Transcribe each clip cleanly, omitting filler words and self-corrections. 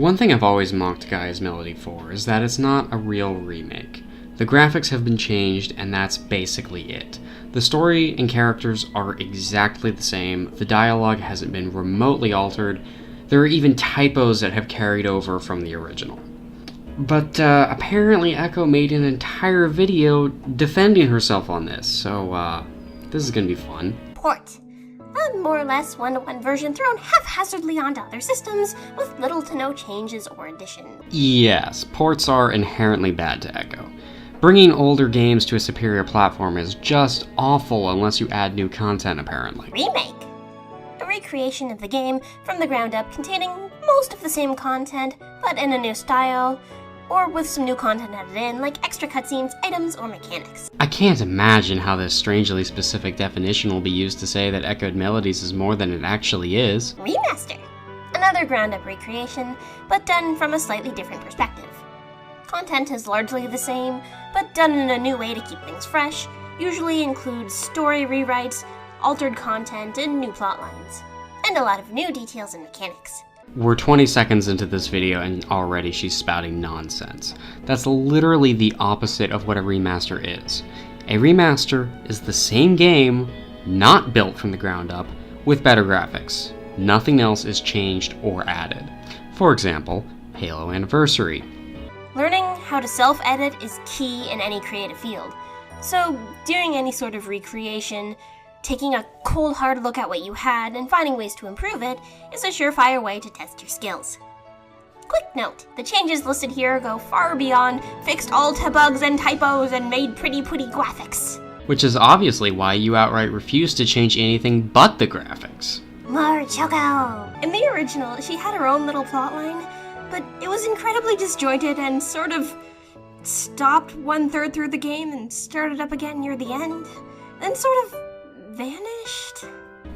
One thing I've always mocked Gaia's Melody for is that it's not a real remake. The graphics have been changed, and that's basically it. The story and characters are exactly the same, the dialogue hasn't been remotely altered, there are even typos that have carried over from the original. But apparently Echo made an entire video defending herself on this, so this is gonna be fun. Port. A more or less one-to-one version thrown haphazardly onto other systems with little to no changes or additions. Yes, ports are inherently bad to Echo. Bringing older games to a superior platform is just awful unless you add new content, apparently. Remake. A recreation of the game from the ground up containing most of the same content, but in a new style, or with some new content added in, like extra cutscenes, items, or mechanics. I can't imagine how this strangely specific definition will be used to say that Echoed Melodies is more than it actually is. Remaster. Another ground-up recreation, but done from a slightly different perspective. Content is largely the same, but done in a new way to keep things fresh, usually includes story rewrites, altered content, and new plot lines. And a lot of new details and mechanics. We're 20 seconds into this video and already she's spouting nonsense. That's literally the opposite of what a remaster is. A remaster is the same game, not built from the ground up, with better graphics. Nothing else is changed or added. For example, Halo Anniversary. Learning how to self-edit is key in any creative field, so doing any sort of recreation, taking a cold hard look at what you had and finding ways to improve it is a surefire way to test your skills. Quick note, the changes listed here go far beyond fixed all bugs and typos and made pretty graphics. Which is obviously why you outright refuse to change anything but the graphics. More Choco! In the original, she had her own little plotline, but it was incredibly disjointed and sort of stopped 1/3 through the game and started up again near the end, then sort of vanished?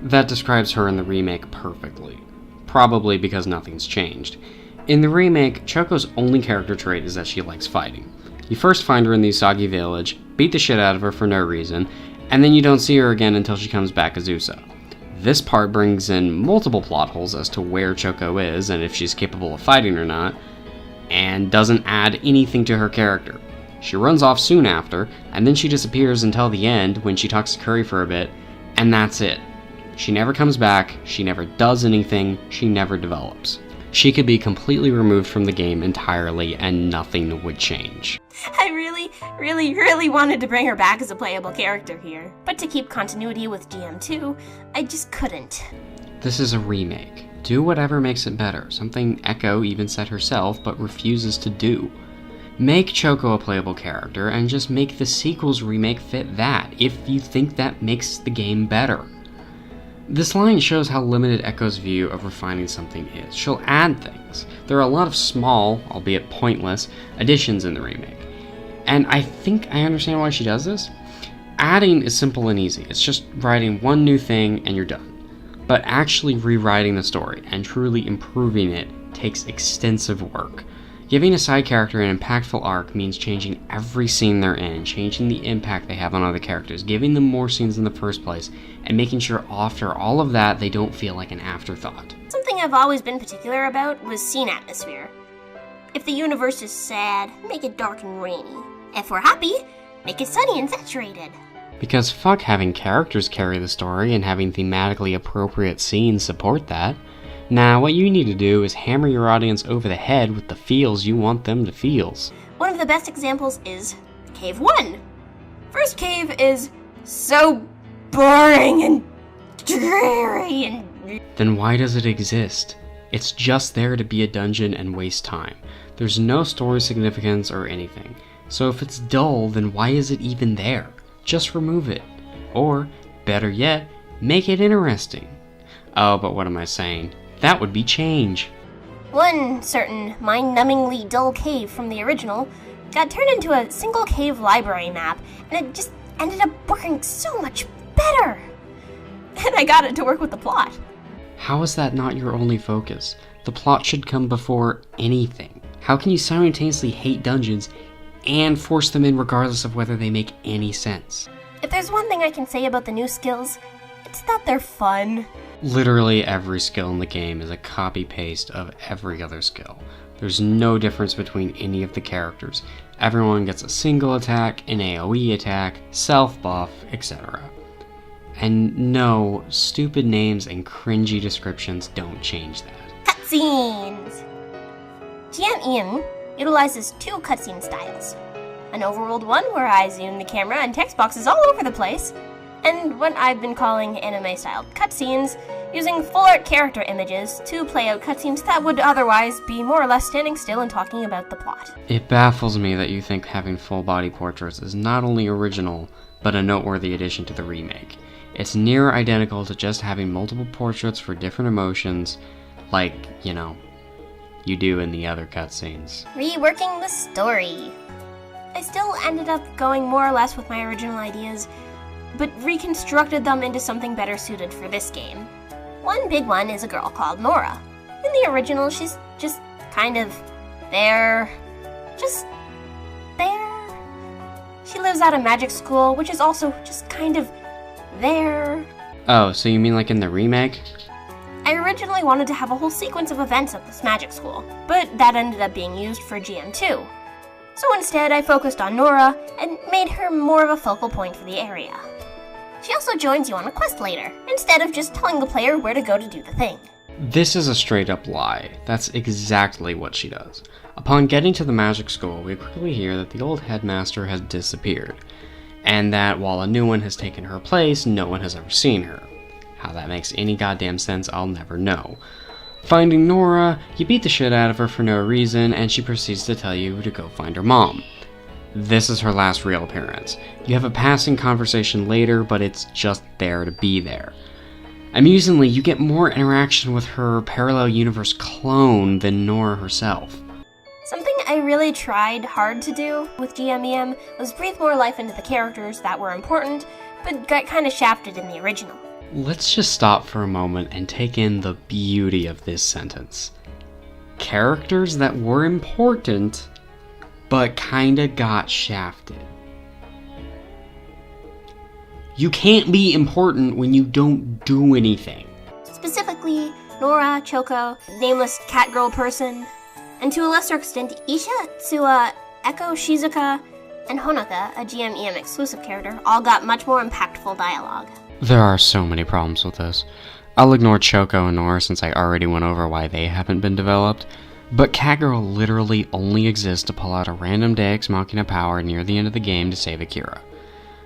That describes her in the remake perfectly. Probably because nothing's changed. In the remake, Choco's only character trait is that she likes fighting. You first find her in the Usagi village, beat the shit out of her for no reason, and then you don't see her again until she comes back as Usa. This part brings in multiple plot holes as to where Choco is and if she's capable of fighting or not, and doesn't add anything to her character. She runs off soon after, and then she disappears until the end when she talks to Curry for a bit, and that's it. She never comes back, she never does anything, she never develops. She could be completely removed from the game entirely and nothing would change. I really wanted to bring her back as a playable character here, but to keep continuity with GM2, I just couldn't. This is a remake. Do whatever makes it better, something Echo even said herself but refuses to do. Make Choco a playable character and just make the sequel's remake fit that, if you think that makes the game better. This line shows how limited Echo's view of refining something is. She'll add things. There are a lot of small, albeit pointless, additions in the remake. And I think I understand why she does this. Adding is simple and easy. It's just writing one new thing and you're done. But actually rewriting the story and truly improving it takes extensive work. Giving a side character an impactful arc means changing every scene they're in, changing the impact they have on other characters, giving them more scenes in the first place, and making sure after all of that they don't feel like an afterthought. Something I've always been particular about was scene atmosphere. If the universe is sad, make it dark and rainy. If we're happy, make it sunny and saturated. Because fuck having characters carry the story and having thematically appropriate scenes support that. Now, what you need to do is hammer your audience over the head with the feels you want them to feel. One of the best examples is Cave 1. First cave is so boring and dreary and... Then why does it exist? It's just there to be a dungeon and waste time. There's no story significance or anything. So if it's dull, then why is it even there? Just remove it. Or, better yet, make it interesting. Oh, but what am I saying? That would be change. One certain mind-numbingly dull cave from the original got turned into a single cave library map, and it just ended up working so much better. And I got it to work with the plot. How is that not your only focus? The plot should come before anything. How can you simultaneously hate dungeons and force them in regardless of whether they make any sense? If there's one thing I can say about the new skills, It's that they're fun. Literally every skill in the game is a copy-paste of every other skill. There's no difference between any of the characters. Everyone gets a single attack, an AoE attack, self-buff, etc. And no, stupid names and cringy descriptions don't change that. Cutscenes! GMEM utilizes two cutscene styles. An overworld one where I zoom the camera and text boxes all over the place, and what I've been calling anime-styled cutscenes, using full-art character images to play out cutscenes that would otherwise be more or less standing still and talking about the plot. It baffles me that you think having full-body portraits is not only original, but a noteworthy addition to the remake. It's near identical to just having multiple portraits for different emotions, like, you do in the other cutscenes. Reworking the story. I still ended up going more or less with my original ideas, but reconstructed them into something better suited for this game. One big one is a girl called Nora. In the original, she's just kind of there. Just there. She lives at a magic school, which is also just kind of there. Oh, so you mean like in the remake? I originally wanted to have a whole sequence of events at this magic school, but that ended up being used for GM2. So instead, I focused on Nora and made her more of a focal point for the area. She also joins you on a quest later, instead of just telling the player where to go to do the thing. This is a straight up lie. That's exactly what she does. Upon getting to the magic school, we quickly hear that the old headmaster has disappeared, and that while a new one has taken her place, no one has ever seen her. How that makes any goddamn sense, I'll never know. Finding Nora, you beat the shit out of her for no reason, and she proceeds to tell you to go find her mom. This is her last real appearance. You have a passing conversation later, but it's just there to be there. Amusingly, you get more interaction with her parallel universe clone than Nora herself. Something I really tried hard to do with GMEM was breathe more life into the characters that were important, but got kind of shafted in the original. Let's just stop for a moment and take in the beauty of this sentence. Characters that were important, but kinda got shafted. You can't be important when you don't do anything. Specifically, Nora, Choco, nameless cat girl person, and to a lesser extent, Isha, Tsuwa, Echo, Shizuka, and Honoka, a GMEM exclusive character, all got much more impactful dialogue. There are so many problems with this. I'll ignore Choco and Nora since I already went over why they haven't been developed, but Catgirl literally only exists to pull out a random Deus Machina power near the end of the game to save Akira.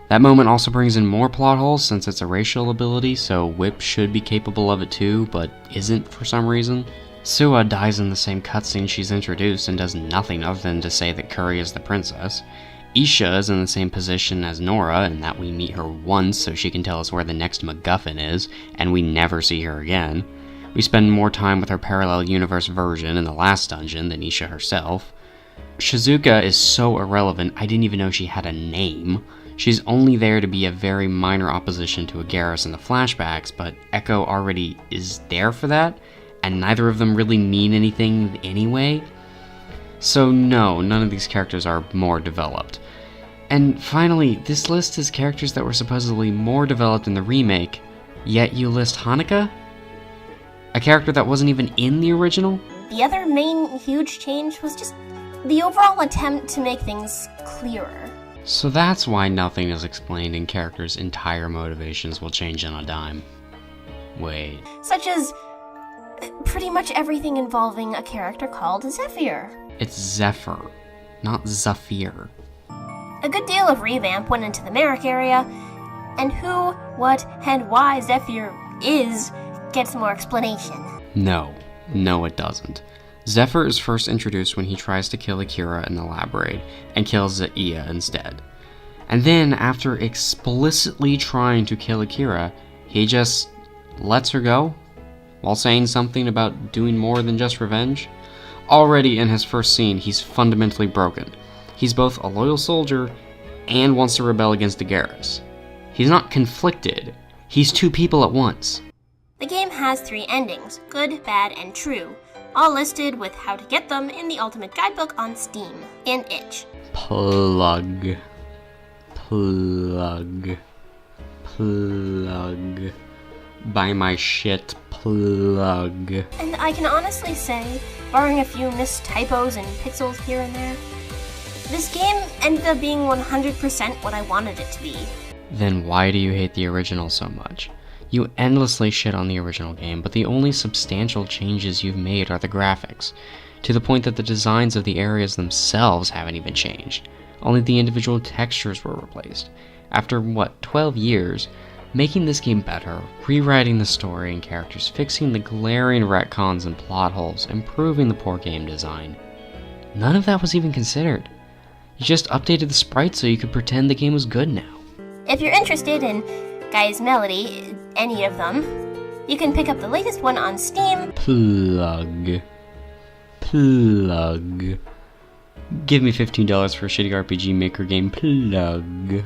That moment also brings in more plot holes since it's a racial ability, so Whip should be capable of it too, but isn't for some reason. Suwa dies in the same cutscene she's introduced and does nothing other than to say that Kuri is the princess. Isha is in the same position as Nora in that we meet her once so she can tell us where the next MacGuffin is, and we never see her again. We spend more time with her parallel universe version in the last dungeon than Isha herself. Shizuka is so irrelevant I didn't even know she had a name. She's only there to be a very minor opposition to Agaris in the flashbacks, but Echo already is there for that, and neither of them really mean anything anyway. So no, none of these characters are more developed. And finally, this list is characters that were supposedly more developed in the remake, yet you list Hanukkah? A character that wasn't even in the original? The other main huge change was just the overall attempt to make things clearer. So that's why nothing is explained and characters' entire motivations will change on a dime. Wait. Such as pretty much everything involving a character called Zephyr. It's Zephyr, not Zephyr. A good deal of revamp went into the Merrick area, and who, what, and why Zephyr is gets more explanation. No it doesn't. Zephyr is first introduced when he tries to kill Akira in the lab raid, and kills Zaia instead. And then, after explicitly trying to kill Akira, he just lets her go, while saying something about doing more than just revenge. Already in his first scene, he's fundamentally broken. He's both a loyal soldier, and wants to rebel against Agaris. He's not conflicted, he's two people at once. The game has 3 endings, good, bad, and true, all listed with how to get them in the Ultimate Guidebook on Steam and itch. Plug. buy my shit, plug. And I can honestly say, barring a few missed typos and pixels here and there, this game ended up being 100% what I wanted it to be. Then why do you hate the original so much? You endlessly shit on the original game, but the only substantial changes you've made are the graphics, to the point that the designs of the areas themselves haven't even changed. Only the individual textures were replaced. After, 12 years, making this game better, rewriting the story and characters, fixing the glaring retcons and plot holes, improving the poor game design. None of that was even considered. You just updated the sprites so you could pretend the game was good now. If you're interested in Guy's Melody, any of them, you can pick up the latest one on Steam. Plug. Give me $15 for a shitty RPG Maker game, plug.